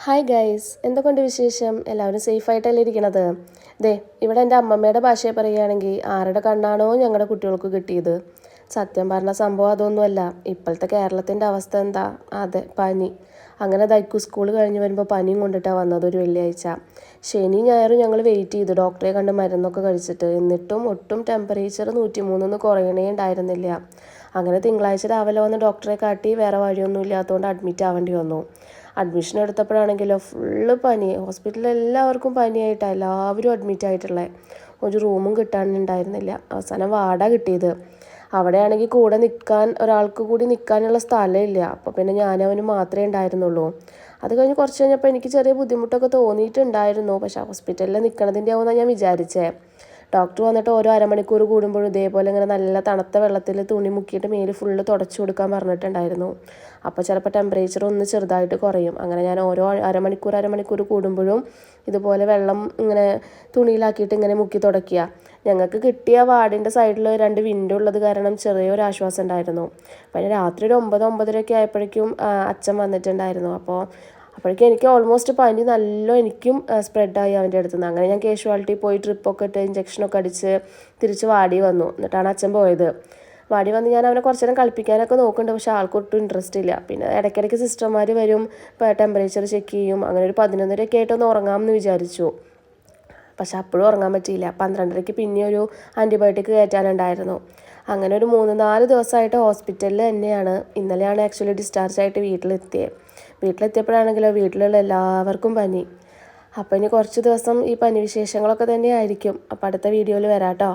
Hi guys, എന്തൊക്കെയുണ്ട് വിശേഷം? എല്ലാവരും സേഫായിട്ടല്ലേ ഇരിക്കണത്? ഇവിടെ എൻ്റെ അമ്മമ്മയുടെ ഭാഷയെ പറയുകയാണെങ്കിൽ ആരുടെ കണ്ണാണോ ഞങ്ങളുടെ കുട്ടികൾക്ക് കിട്ടിയത്. സത്യം പറഞ്ഞ സംഭവം അതൊന്നുമല്ല. ഇപ്പോഴത്തെ കേരളത്തിൻ്റെ അവസ്ഥ എന്താ? അതെ, പനി. അങ്ങനെ ദൈക്കു സ്കൂൾ കഴിഞ്ഞ് വരുമ്പോൾ പനിയും കൊണ്ടിട്ടാണ് വന്നത് ഒരു വെള്ളിയാഴ്ച. ശനി ഞായറും ഞങ്ങൾ വെയിറ്റ് ചെയ്തു ഡോക്ടറെ കണ്ട് മരുന്നൊക്കെ കഴിച്ചിട്ട്. എന്നിട്ടും ഒട്ടും ടെമ്പറേച്ചർ 103 കുറയണേ ഉണ്ടായിരുന്നില്ല. അങ്ങനെ തിങ്കളാഴ്ച രാവിലെ വന്ന് ഡോക്ടറെ കാട്ടി വേറെ വഴിയൊന്നും ഇല്ലാത്തതുകൊണ്ട് അഡ്മിറ്റ് ആവേണ്ടി വന്നു. അഡ്മിഷൻ എടുത്തപ്പോഴാണെങ്കിലോ ഫുള്ള് പനി. ഹോസ്പിറ്റലിൽ എല്ലാവർക്കും പനിയായിട്ടാണ് എല്ലാവരും അഡ്മിറ്റ് ആയിട്ടുള്ളത്. ഒരു റൂമും കിട്ടാനുണ്ടായിരുന്നില്ല. അവസാനം വാർഡാണ് കിട്ടിയത്. അവിടെയാണെങ്കിൽ കൂടെ നിൽക്കാൻ ഒരാൾക്ക് കൂടി നിൽക്കാനുള്ള സ്ഥലമില്ല. അപ്പോൾ പിന്നെ ഞാനവന് മാത്രമേ ഉണ്ടായിരുന്നുള്ളൂ. അത് കഴിഞ്ഞ് കുറച്ച് കഴിഞ്ഞപ്പോൾ എനിക്ക് ചെറിയ ബുദ്ധിമുട്ടൊക്കെ തോന്നിയിട്ടുണ്ടായിരുന്നു. പക്ഷേ ഹോസ്പിറ്റലിൽ നിൽക്കണതിൻ്റെ ആവുമെന്നാണ് ഞാൻ വിചാരിച്ചത്. ഡോക്ടർ വന്നിട്ട് ഓരോ അരമണിക്കൂർ കൂടുമ്പോഴും ഇതേപോലെ ഇങ്ങനെ നല്ല തണുത്ത വെള്ളത്തിൽ തുണി മുക്കിയിട്ട് മേല് ഫുള്ള് തുടച്ചു കൊടുക്കാൻ പറഞ്ഞിട്ടുണ്ടായിരുന്നു. അപ്പോൾ ചിലപ്പോൾ ടെമ്പറേച്ചർ ഒന്ന് ചെറുതായിട്ട് കുറയും. അങ്ങനെ ഞാൻ ഓരോ അരമണിക്കൂർ കൂടുമ്പോഴും ഇതുപോലെ വെള്ളം ഇങ്ങനെ തുണിയിലാക്കിയിട്ട് ഇങ്ങനെ മുക്കി തുടയ്ക്കുക. ഞങ്ങൾക്ക് കിട്ടിയ വാർഡിൻ്റെ സൈഡിൽ 2 വിൻഡോ ഉള്ളത് കാരണം ചെറിയൊരു ആശ്വാസം ഉണ്ടായിരുന്നു. പിന്നെ രാത്രി ഒരു 9-9:30 ആയപ്പോഴേക്കും അച്ഛൻ വന്നിട്ടുണ്ടായിരുന്നു. അപ്പോഴേക്കും എനിക്ക് ഓൾമോസ്റ്റ് പനി എനിക്കും സ്പ്രെഡായി അവൻ്റെ അടുത്ത് നിന്ന്. അങ്ങനെ ഞാൻ കാഷ്വാലിറ്റി പോയി ട്രിപ്പൊക്കെ ഇട്ട് ഇഞ്ചക്ഷനൊക്കെ അടിച്ച് തിരിച്ച് വാടി വന്നു. എന്നിട്ടാണ് അച്ഛൻ പോയത്. വാടി വന്ന് ഞാൻ അവനെ കുറച്ച് നേരം കളിപ്പിക്കാനൊക്കെ നോക്കുന്നുണ്ട്. പക്ഷേ ആൾക്കൊട്ടും ഇൻട്രസ്റ്റ് ഇല്ല. പിന്നെ ഇടയ്ക്കിടയ്ക്ക് സിസ്റ്റർമാർ വരും, ടെമ്പറേച്ചർ ചെക്ക് ചെയ്യും. അങ്ങനെ ഒരു 11:30 ആയിട്ടൊന്ന് ഉറങ്ങാമെന്ന് വിചാരിച്ചു. പക്ഷെ അപ്പോഴും ഉറങ്ങാൻ പറ്റിയില്ല. 12:30 പിന്നെ ഒരു ആൻറ്റിബയോട്ടിക് കയറ്റാനുണ്ടായിരുന്നു. അങ്ങനെ ഒരു 3-4 ദിവസമായിട്ട് ഹോസ്പിറ്റലിൽ തന്നെയാണ്. ഇന്നലെയാണ് ആക്ച്വലി ഡിസ്ചാർജ് ആയിട്ട് വീട്ടിലെത്തിയപ്പോഴാണെങ്കിലോ വീട്ടിലുള്ള എല്ലാവർക്കും പനി. അപ്പോൾ ഇനി കുറച്ച് ദിവസം ഈ പനി വിശേഷങ്ങളൊക്കെ തന്നെ ആയിരിക്കും. അപ്പോൾ അടുത്ത വീഡിയോയിൽ വരാം കേട്ടോ.